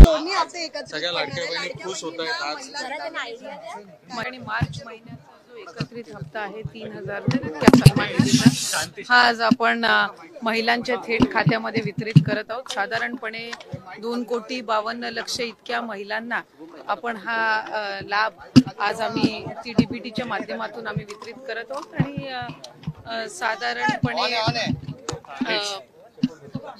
दोन्ही हप्ते एकत्रित सगळ्या लाडक्या बहिणी खुश होत आहेत आज। आणि मार्च महिन्याचा जो एकत्रित हप्ता आहे 3000 सन्मान निधीचा, हा आज आपण महिलांच्या थेट खात्यामध्ये वितरित करत आहोत। साधारणपणे 2,52,00,000 इतक्या महिलांना आपण हा लाभ आज आम्ही DBTच्या माध्यमातून आम्ही वितरित करत आहोत। आणि साधारणपणे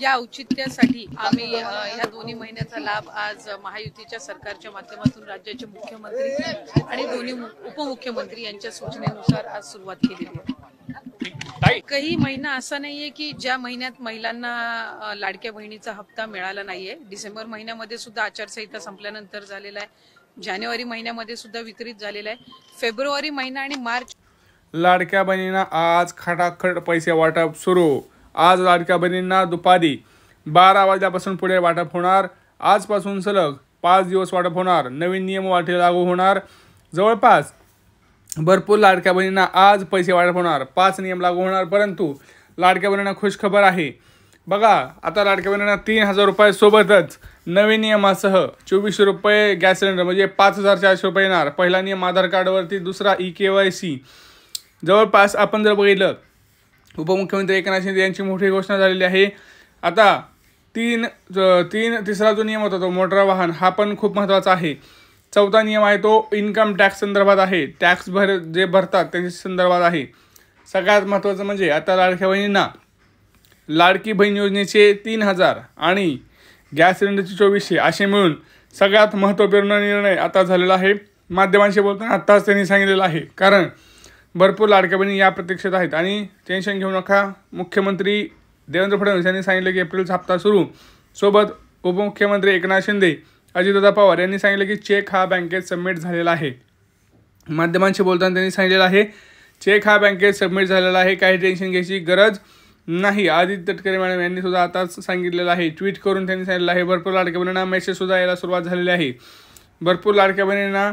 या औचित्यासाठी आम्ही या दोन्ही महिन्याचा लाभ आज महायुतीच्या सरकारच्या माध्यमातून राज्याचे मुख्यमंत्री आणि दोन्ही उपमुख्यमंत्री यांच्या सूचनेनुसार आज सुरुवात केलेली आहे। काही महिना असा नाहीये की ज्या महिन्यात महिलांना लाडक्या बहिणीचा हप्ता मिळाला नाहीये। डिसेंबर महिन्यामध्ये सुद्धा आचारसंहिता संपल्यानंतर झालेला आहे, जानेवारी महिन्यामध्ये सुद्धा वितरित झालेला आहे, फेब्रुवारी महिना आणि मार्च। लाडक्या बहिणींना आज खटाखट पैसे वाटप सुरू। आज लाडक्या बहिणींना दुपारी 12 वाजल्यापासून पुढे वाटप होणार। आजपासून सलग 5 दिवस वाटप होणार। नवीन नियम वाटे लागू होणार। जवळपास भरपूर लाडक्या बहिणींना आज पैसे वाटप होणार। 5 नियम लागू होणार, परंतु लाडक्या बहिणींना खुशखबर आहे बघा। आता लाडक्या बहिणींना 3000 रुपये सोबतच नवीन नियमासह 2400 रुपये गॅस सिलेंडर म्हणजे 5400 रुपये येणार। पहिला नियम आधार कार्डवरती, दुसरा EKYC। जवळपास आपण जर बघितलं, उपमुख्यमंत्री एकनाथ शिंदे यांची मोठी घोषणा झालेली आहे। आता तिसरा जो नियम होता तो मोटार वाहन, हा पण खूप महत्त्वाचा आहे। चौथा नियम आहे तो इन्कम टॅक्स संदर्भात आहे, टॅक्स जे भरतात त्यांच्या संदर्भात आहे। सगळ्यात महत्त्वाचं म्हणजे आता लाडक्या बहिणींना लाडकी बहीण योजनेचे 3000 आणि गॅस सिलेंडरचे 2400 असे मिळून सगळ्यात महत्त्वपूर्ण निर्णय आता झालेला आहे। माध्यमांशी बोलताना आत्ताच त्यांनी सांगितलेलं आहे, कारण भरपूर लाडक्या बहिणी या प्रतीक्षेत आहेत। आणि टेन्शन घेऊ नका, मुख्यमंत्री देवेंद्र फडणवीस यांनी सांगितलं की एप्रिलचा हप्ता सुरू। सोबत उपमुख्यमंत्री एकनाथ शिंदे, अजितदादा पवार यांनी सांगितलं की चेक हा बँकेत सबमिट झालेला आहे। माध्यमांशी बोलताना त्यांनी सांगितलेलं आहे चेक हा बँकेत सबमिट झालेला आहे, काही टेन्शन घ्यायची गरज नाही। आदित्य तटकरे मॅडम यांनी सुद्धा आताच सांगितलेलं आहे, ट्विट करून त्यांनी सांगितलं आहे। भरपूर लाडक्या बहिणींना मेसेज सुद्धा यायला सुरुवात झालेली आहे। भरपूर लाडक्या बहिणींना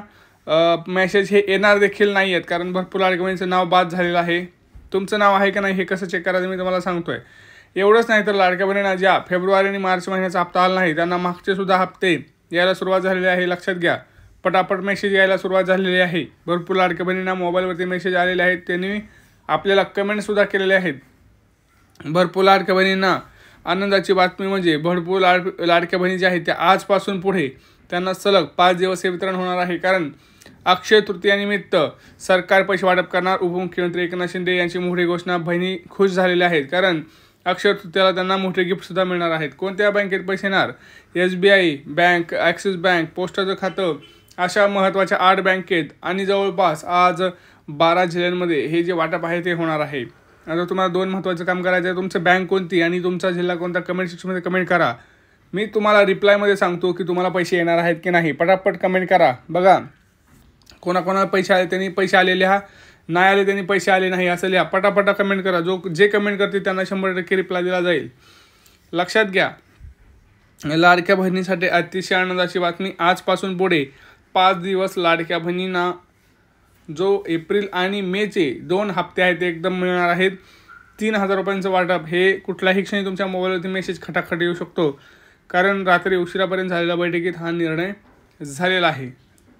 मेसेज हे येणार देखील नाही आहेत, कारण भरपूर लाडक्या बहिणीचं नाव बाद झालेलं आहे। तुमचं नाव आहे का नाही हे कसं चेक करायचं मी तुम्हाला सांगतोय। एवढंच नाही तर लाडक्या बहिणींना ज्या फेब्रुवारी आणि मार्च महिन्याचा हप्ता आला नाही त्यांना मागचे सुद्धा हप्ते यायला सुरुवात झालेली आहे, लक्षात घ्या। पटापट मेसेज यायला सुरुवात झालेली आहे। भरपूर लाडक्या बहिणींना मोबाईलवरती मेसेज आलेले आहेत, त्यांनी आपल्याला कमेंटसुद्धा केलेले आहेत। भरपूर लाडक्या बहिणींना आनंदाची बातमी म्हणजे भरपूर लाडक्या बहिणी ज्या आहेत त्या आजपासून पुढे त्यांना सलग 5 दिवस हे वितरण होणार आहे, कारण अक्षय तृतीयानिमित्त सरकार पैसे वाटप करणार। उपमुख्यमंत्री एकनाथ शिंदे यांची मोठी घोषणा, बहिणी खुश झालेल्या आहेत, कारण अक्षय तृतीयाला त्यांना मोठे गिफ्टसुद्धा मिळणार आहेत। कोणत्या बँकेत पैसे येणार? SBI बँक, ॲक्सिस बँक, पोस्टाचं खातं, अशा महत्त्वाच्या 8 बँकेत आणि जवळपास आज 12 जिल्ह्यांमध्ये हे जे वाटप आहे ते होणार आहे। आता तुम्हाला 2 महत्त्वाचं काम करायचं आहे, तुमचं बँक कोणती आणि तुमचा जिल्हा कोणता कमेंट सेक्शनमध्ये कमेंट करा। मी तुम्हाला रिप्लायमध्ये सांगतो की तुम्हाला पैसे येणार आहेत की नाही। पटापट कमेंट करा। बघा कोणाकोणाला पैसे आले त्यांनी पैसे आले लिहा, नाही आले त्यांनी पैसे आले नाही असं लिहा। पटापटा कमेंट करा, जे कमेंट करतील त्यांना 100% रिप्लाय दिला जाईल। लक्षात घ्या, लाडक्या बहिणीसाठी अतिशय आनंदाची बातमी, आजपासून पुढे 5 दिवस लाडक्या बहिणींना जो एप्रिल आणि मेचे 2 हप्ते आहेत ते एकदम मिळणार आहेत। 3000 रुपयांचं वाटप हे कुठल्याही क्षणी तुमच्या मोबाईलवरती मेसेज खटाखट येऊ शकतो, कारण रात्री उशिरापर्यंत झालेल्या बैठकीत हा निर्णय झालेला आहे।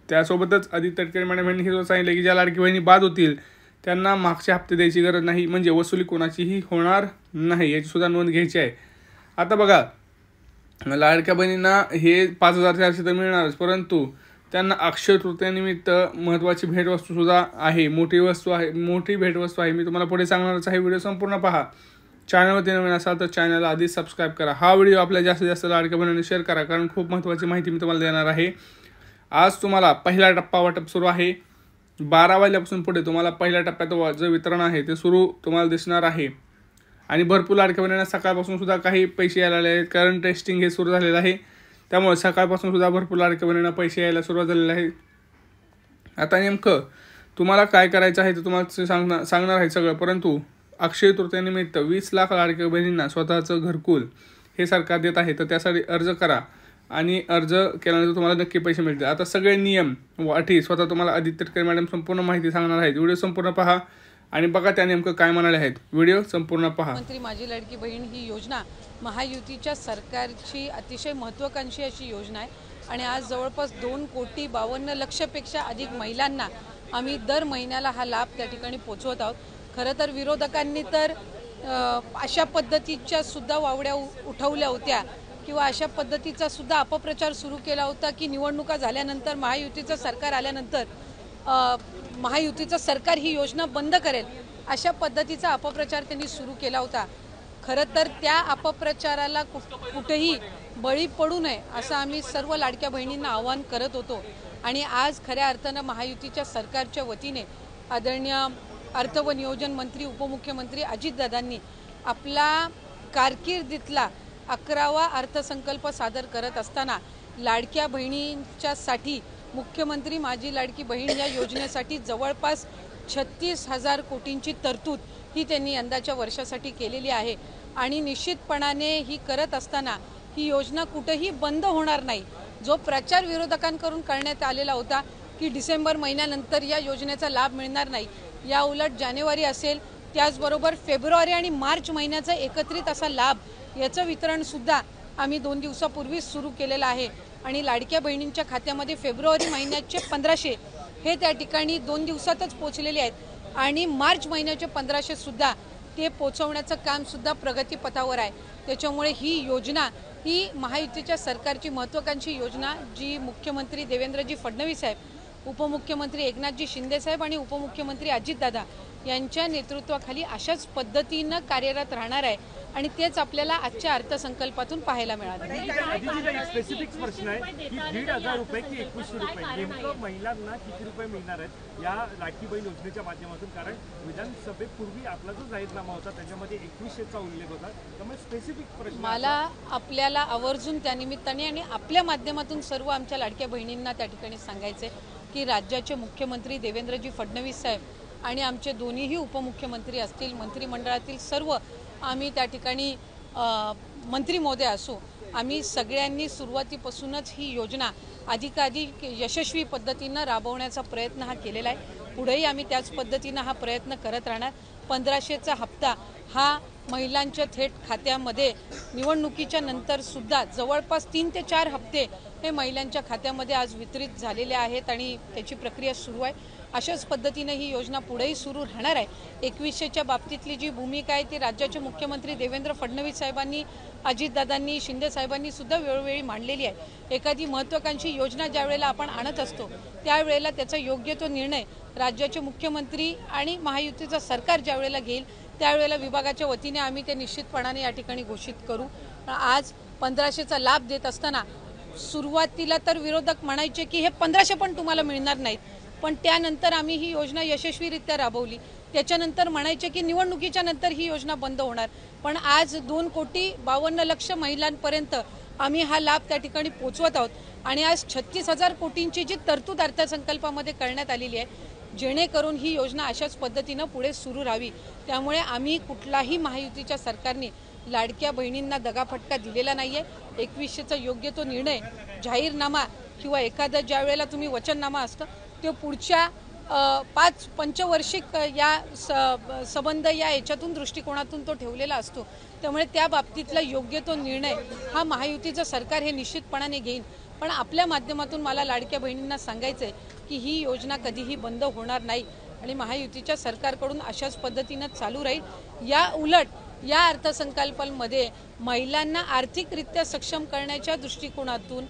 त्यासोबतच आदित्य तटकरे मॅडम यांनी हे सांगितलं की ज्या लाडकी बहिणी बाद होतील त्यांना मागचे हप्ते द्यायची गरज नाही, म्हणजे वसुली कोणाचीही होणार नाही, याची सुद्धा नोंद घ्यायची आहे। आता बघा लाडक्या बहिणींना हे 5400 तर मिळणारच, परंतु त्यांना अक्षय तृतीयानिमित्त महत्त्वाची भेटवस्तूसुद्धा आहे, मोठी भेटवस्तू आहे। मी तुम्हाला पुढे सांगणारच आहे, व्हिडिओ संपूर्ण पहा। चॅनलवरती नवीन असाल तर चॅनलला आधीच सबस्क्राईब करा। हा व्हिडिओ आपल्या जास्तीत जास्त लाडक्या बहिणींना शेअर करा, कारण खूप महत्त्वाची माहिती मी तुम्हाला देणार आहे। आज तुम्हाला पहिला टप्पा वाटप सुरू आहे। 12 वाजल्यापासून पुढे तुम्हाला पहिल्या टप्प्यात जे वितरण आहे ते सुरू तुम्हाला दिसणार आहे। आणि भरपूर लाडक्या बहिणींना सकाळपासून सुद्धा काही पैसे यायला आले आहेत, कारण टेस्टिंग हे सुरू झालेलं आहे, त्यामुळे सकाळपासून सुद्धा भरपूर लाडक्या बहिणींना पैसे यायला सुरुवात झालेली आहे। आता नेमकं तुम्हाला काय करायचं आहे ते तुम्हाला सांगणार आहे सगळं, परंतु अक्षय तृतीयानिमित्त 20 लाख लाडक्या बहिणींना स्वतःचं घरकुल हे सरकार देत आहे, तर त्यासाठी अर्ज करा आणि अर्ज केल्यानंतर तुम्हाला नक्की पैसे मिळतील। आता सगळे नियम व अटी स्वतः तुम्हाला आदित्य तटकरे मॅडम संपूर्ण माहिती सांगणार आहेत। व्हिडिओ संपूर्ण पहा आणि बघा त्या नेमकं काय म्हणाले आहेत. व्हिडिओ संपूर्ण पहा. मंत्री माझी लाडकी बहीण ही योजना महायुतीच्या सरकारची अतिशय महत्त्वाकांक्षी अशी योजना आहे आणि आज जवळपास 2,52,00,000पेक्षा अधिक महिलांना आम्ही दर महिन्याला हा लाभ त्या ठिकाणी पोहोचवत आहोत. खरं तर विरोधकांनी तर अशा पद्धतीच्या सुद्धा वावड्या उठवल्या होत्या किंवा अशा पद्धतीचा सुद्धा अपप्रचार सुरू केला होता की निवडणुका झाल्यानंतर महायुतीचं सरकार आल्यानंतर महायुतीचं सरकार ही योजना बंद करेल, अशा पद्धतीचा अपप्रचार त्यांनी सुरू केला होता. खरं तर त्या अपप्रचाराला कुठेही बळी पडू नये असं आम्ही सर्व लाडक्या बहिणींना आवाहन करत होतो आणि आज खऱ्या अर्थानं महायुतीच्या सरकारच्या वतीने आदरणीय अर्थ व नियोजन मंत्री उपमुख्यमंत्री अजितदादांनी आपला कारकिर्दीतला 11वा अर्थसंकल्प सादर करत असताना लाडक्या बहिणींच्यासाठी मुख्यमंत्री माझी लाडकी बहीण या योजनेसाठी जवळपास 36,000 कोटींची तरतूद ही त्यांनी यंदाच्या वर्षासाठी केलेली आहे आणि निश्चितपणाने ही करत असताना ही योजना कुठेही बंद होणार नाही. जो प्रचार विरोधकांकडून करण्यात आलेला होता की डिसेंबर महिन्यानंतर या योजनेचा लाभ मिळणार नाही, या उलट जानेवारी असेल त्याचबरोबर फेब्रुवारी आणि मार्च महिन्याचा एकत्रित असा लाभ याचं वितरण सुद्धा आम्ही 2 दिवसापूर्वीच सुरू केलेलं आहे आणि लाडक्या बहिणींच्या खात्यामध्ये फेब्रुवारी महिन्याचे 1500 हे त्या ठिकाणी 2 दिवसातच पोहोचलेले आहेत आणि मार्च महिन्याचे 1500 सुद्धा ते पोहोचवण्याचं काम सुद्धा प्रगतीपथावर आहे. त्याच्यामुळे ही योजना ही महायुतीच्या सरकारची महत्त्वाकांक्षी योजना जी मुख्यमंत्री देवेंद्रजी फडणवीस साहेब, उपमुख्यमंत्री एकनाथजी शिंदे साहेब आणि उपमुख्यमंत्री अजितदादा यांच्या नेतृत्वाखाली अशाच पद्धतीनं कार्यरत राहणार आहे आणि तेच आपल्याला आजच्या अर्थसंकल्पातून पाहायला मिळालं. स्पेसिफिक प्रश्न आहे की 1,500 रुपये की 2100 रुपये नेमकं महिलांना किती रुपये मिळणार आहेत या लाडकी बहीण योजनेच्या माध्यमातून? कारण विधानसभेपूर्वी आपला जो जाहीरनामा होता त्याच्यामध्ये 2100चा उल्लेख होता, त्यामुळे स्पेसिफिक प्रश्न मला आपल्याला आवर्जून त्यानिमित्ताने आणि आपल्या माध्यमातून सर्व आमच्या लाडक्या बहिणींना त्या ठिकाणी सांगायचे की राज्याचे मुख्यमंत्री देवेंद्रजी फडणवीस साहेब आणि आमचे दोन्हीही उपमुख्यमंत्री असतील, मंत्रिमंडळातील सर्व आम्ही त्या ठिकाणी मंत्री महोदय असो, आम्ही सगळ्यांनी सुरुवातीपासूनच ही योजना अधिकाधिक यशस्वी पद्धतीनं राबवण्याचा प्रयत्न हा केलेला आहे. पुढेही आम्ही त्याच पद्धतीनं हा प्रयत्न करत राहणार. 1500चा हप्ता हा महिलांच्या थेट खात्यामध्ये निवडणुकीच्या नंतर सुद्धा जवळपास 3 ते 4 हप्ते हे महिलांच्या खात्यामध्ये आज वितरित झालेले आहेत आणि त्याची प्रक्रिया सुरू आहे. अशाच पद्धतीने ही योजना पुढेही सुरू राहणार आहे. 2100च्या बाबतीतली जी भूमिका आहे ती राज्याचे मुख्यमंत्री देवेंद्र फडणवीस साहेबांनी, अजितदादांनी, शिंदे साहेबांनी सुद्धा वेळोवेळी मांडलेली आहे. एखादी महत्त्वाकांक्षी योजना ज्या वेळेला आपण आणत असतो त्यावेळेला त्याचा योग्य तो निर्णय राज्याचे मुख्यमंत्री आणि महायुतीचं सरकार ज्या वेळेला घेईल त्यावेळेला विभागाच्या वतीने आम्ही ते निश्चितपणाने या ठिकाणी घोषित करू. आज 1500चा लाभ देत असताना सुरुवातीला तर विरोधक म्हणायचे की हे 1500 पण तुम्हाला मिळणार नाहीत, पण त्यानंतर आम्ही ही योजना यशस्वीरित्या राबवली. त्याच्यानंतर म्हणायचे की निवडणुकीच्या नंतर ही योजना बंद होणार, पण आज 2,52,00,000 महिलांपर्यंत आम्ही हा लाभ त्या ठिकाणी पोहोचवत आहोत आणि आज 36,000 कोटींची जी तरतूद अर्थसंकल्पामध्ये करण्यात आलेली आहे जेणेकरून ही योजना अशाच पद्धतीनं पुढे सुरू राहावी. त्यामुळे आम्ही कुठलाही महायुतीच्या सरकारने लाडक्या बहिणींना दगाफटका दिलेला नाही आहे. 2100चा योग्य तो निर्णय जाहीरनामा किंवा एखादा ज्या वेळेला तुम्ही वचननामा असतं ते पुढच्या 5 पंचवार्षिक या संबंध या याच्यातून दृष्टिकोनातून तो ठेवलेला असतो. त्यामुळे त्या बाबतीतला योग्य तो निर्णय हा महायुतीचं सरकार हे निश्चितपणाने घेईन. पण आपल्या माध्यमातून मला लाडक्या बहिणींना सांगायचं आहे की ही योजना कधीही बंद होणार नाही आणि महायुतीच्या सरकारकडून अशाच पद्धतीनं चालू राहील. या उलट या अर्थसंकल्पामध्ये महिलांना आर्थिकरित्या सक्षम करण्याच्या दृष्टिकोनातून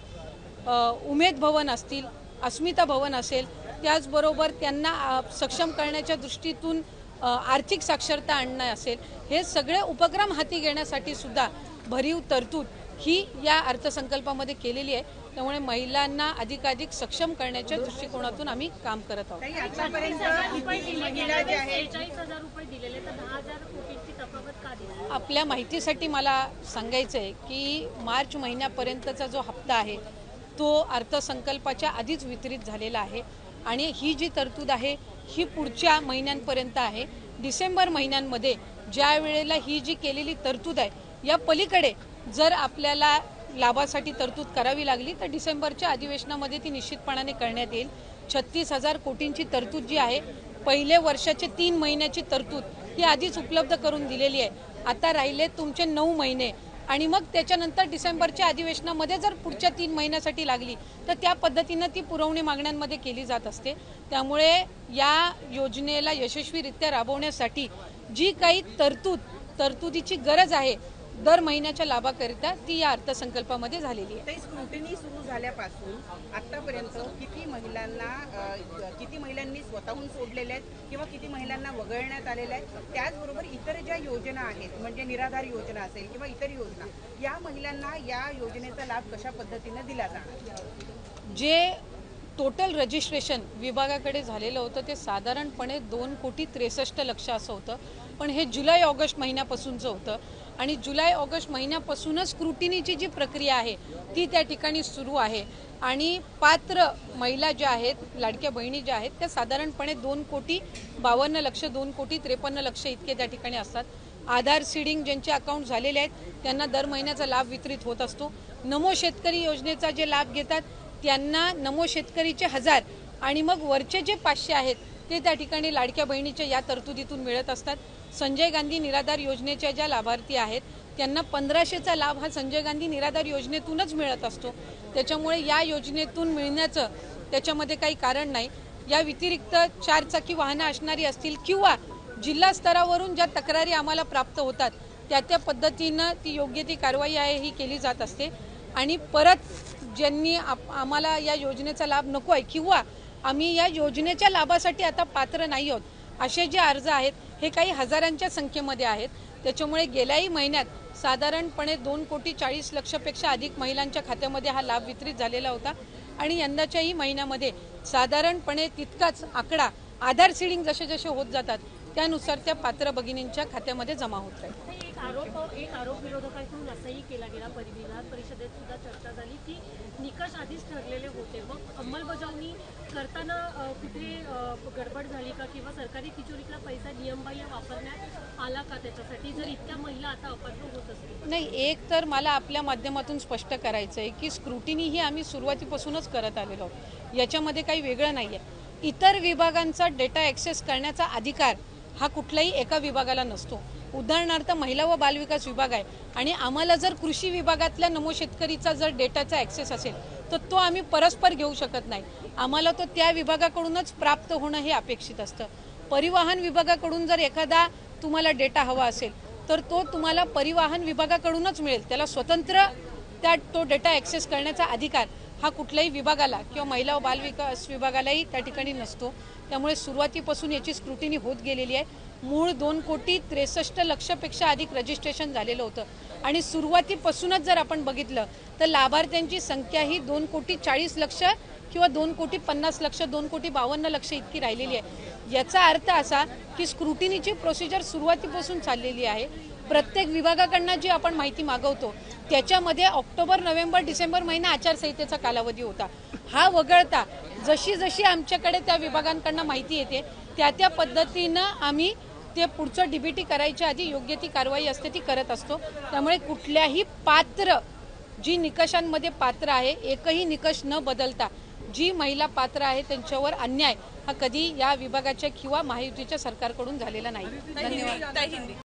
उमेद भवन असतील, अस्मिता भवन असेल, त्याचबरोबर त्यांना सक्षम करण्याच्या दृष्टीतून आर्थिक साक्षरता आणणं असेल, हे सगळे उपक्रम हाती घेण्यासाठी सुद्धा भरीव तरतूद ही या अर्थसंकल्पामध्ये केलेली आहे. त्यामुळे महिलांना अधिकाधिक सक्षम करण्याच्या दृष्टिकोनातून आम्ही काम करत आहोत. आपल्या माहितीसाठी मला सांगायचं आहे की मार्च महिन्यापर्यंतचा जो हप्ता आहे तो अर्थसंकल्पाच्या आधीच वितरित झालेला आहे आणि ही जी तरतूद आहे ही पुढच्या महिन्यांपर्यंत आहे. डिसेंबर महिन्यांमध्ये ज्या वेळेला ही जी केलेली तरतूद आहे या पलीकडे जर आपल्याला लाभासाठी तरतूद करावी लागली तर डिसेंबरच्या अधिवेशनामध्ये ती निश्चितपणाने करण्यात येईल. 36,000 कोटींची तरतूद जी आहे पहिले वर्षाचे 3 महिन्याची तरतूद ही आधीच उपलब्ध करून दिलेली आहे. आता राहिले तुमचे 9 महिने आणि मग त्याच्यानंतर डिसेंबरच्या अधिवेशनामध्ये जर पुढच्या 3 महिन्यासाठी लागली तर त्या पद्धतीनं ती पुरवणी मागण्यांमध्ये केली जात असते. त्यामुळे या योजनेला यशस्वीरित्या राबवण्यासाठी जी काही तरतुदीची गरज आहे दर महिन्याच्या लाभाकरिता ती या अर्थसंकल्पामध्ये झालेली आहे. स्क्रुटिनी सुरू झाल्यापासून आतापर्यंत किती महिलांनी स्वतःहून सोडलेल्या आहेत किंवा किती महिलांना वगळण्यात आलेल्या आहेत, त्याचबरोबर इतर ज्या योजना आहेत म्हणजे निराधार योजना असेल किंवा इतर योजना, या महिलांना या योजनेचा लाभ कशा पद्धतीने दिला जाणार? जे टोटल रजिस्ट्रेशन विभागाकडे झालेलं होतं ते साधारणपणे 2,63,00,000 असं होतं. पण हे जुलै ऑगस्ट महिन्यापासूनचं होतं आणि जुलै ऑगस्ट महिन्यापासूनच स्क्रुटिनीची जी प्रक्रिया आहे ती त्या ठिकाणी सुरू आहे आणि पात्र महिला ज्या आहेत, लाडक्या बहिणी ज्या आहेत, त्या साधारणपणे 2,52,00,000 2,53,00,000 इतके त्या ठिकाणी असतात. आधार सीडिंग ज्यांचे अकाउंट झालेले आहेत त्यांना दर महिन्याचा लाभ वितरित होत असतो. नमो शेतकरी योजनेचा जे लाभ घेतात त्यांना नमो शेतकरीचे 1000 आणि मग वरचे जे 500 आहेत ते त्या ठिकाणी लाडक्या बहिणीच्या या तरतुदीतून मिळत असतात. संजय गांधी निराधार योजनेच्या ज्या लाभार्थी आहेत त्यांना 1500चा लाभ हा संजय गांधी निराधार योजनेतूनच मिळत असतो. त्याच्यामुळे या योजनेतून मिळण्याचं त्याच्यामध्ये काही कारण नाही. या व्यतिरिक्त 4 चाकी वाहनं असणारी असतील किंवा जिल्हा स्तरावरून ज्या तक्रारी आम्हाला प्राप्त होतात त्या पद्धतीनं ती योग्य ती कारवाई आहे ही केली जात असते. आणि परत ज्यांनी आम्हाला या योजनेचा लाभ नको आहे किंवा आम्ही या योजनेच्या लाभासाठी आता पात्र नाही आहोत असे जे अर्ज आहेत हे काही हजारांच्या संख्येमध्ये आहेत. त्याच्यामुळे गेल्याही महिन्यात साधारणपणे 2,40,00,000पेक्षा अधिक महिलांच्या खात्यामध्ये हा लाभ वितरित झालेला होता आणि यंदाच्याही महिन्यामध्ये साधारणपणे तितकाच आकडा आधार सीडिंग जसे जसे होत जातात त्यानुसार त्या पात्र भगिनींच्या खात्यामध्ये जमा होत राहील. एक आरोप विरोधकांकडून असंही केला गेला, विधान परिषदेत सुद्धा चर्चा झाली की निकष आधीच ठरलेले होते, मग अंमलबजावणी करताना कुठे गडबड झाली का किंवा सरकारी तिजोरीतला पैसा नियमबाह्य वापरण्यात आला का त्याच्यासाठी, जर इतक्या महिला आता अपात्र होत असतील? नाही, एक तर मला आपल्या माध्यमातून स्पष्ट करायचं आहे की स्क्रुटिनी ही आम्ही सुरुवातीपासूनच करत आलेलो आहोत, याच्यामध्ये काही वेगळं नाही आहे. इतर विभागांचा डेटा ॲक्सेस करण्याचा अधिकार हा कुठल्याही एका विभागाला नसतो. उदाहरणार्थ महिला व बालविकास विभाग आहे आणि आम्हाला जर कृषी विभागातल्या नमो शेतकरीचा जर डेटाचा ॲक्सेस असेल तर तो आम्ही परस्पर घेऊ शकत नाही. आम्हाला तो त्या विभागाकडूनच प्राप्त होणं हे अपेक्षित असतं. परिवहन विभागाकडून जर एखादा तुम्हाला डेटा हवा असेल तर तो तुम्हाला परिवहन विभागाकडूनच मिळेल. त्याला स्वतंत्र तो डेटा ॲक्सेस करण्याचा अधिकार हा कुठल्याही विभागाला किंवा महिला व बालविकास विभागालाही त्या ठिकाणी नसतो. त्यामुळे सुरुवातीपासून याची स्क्रुटिनी होत गेलेली आहे. मूळ 2,63,00,000पेक्षा अधिक रजिस्ट्रेशन झालेलं होतं आणि सुरुवातीपासूनच जर आपण बघितलं तर लाभार्थ्यांची संख्या ही 2,40,00,000 किंवा 2,50,00,000 2,52,00,000 इतकी राहिलेली आहे. याचा अर्थ असा की स्क्रुटिनीची प्रोसिजर सुरुवातीपासून चाललेली आहे. प्रत्येक विभागाकडनं जी आपण माहिती मागवतो त्याच्यामध्ये ऑक्टोबर, नोव्हेंबर, डिसेंबर महिना आचारसंहितेचा कालावधी होता. हा वगळता जशी जशी आमच्याकडे त्या विभागांकडनं माहिती येते त्या पद्धतीनं आम्ही ते पुढचं डीबीटी करायच्या आधी योग्य ती कारवाई असते ती करत असतो. त्यामुळे कुठल्याही पात्र जी निकषांमध्ये पात्र आहे एकही निकष न बदलता जी महिला पात्र आहे त्यांच्यावर अन्याय हा कधी या विभागाच्या किंवा महायुतीच्या सरकारकडून झालेला नाही. धन्यवाद.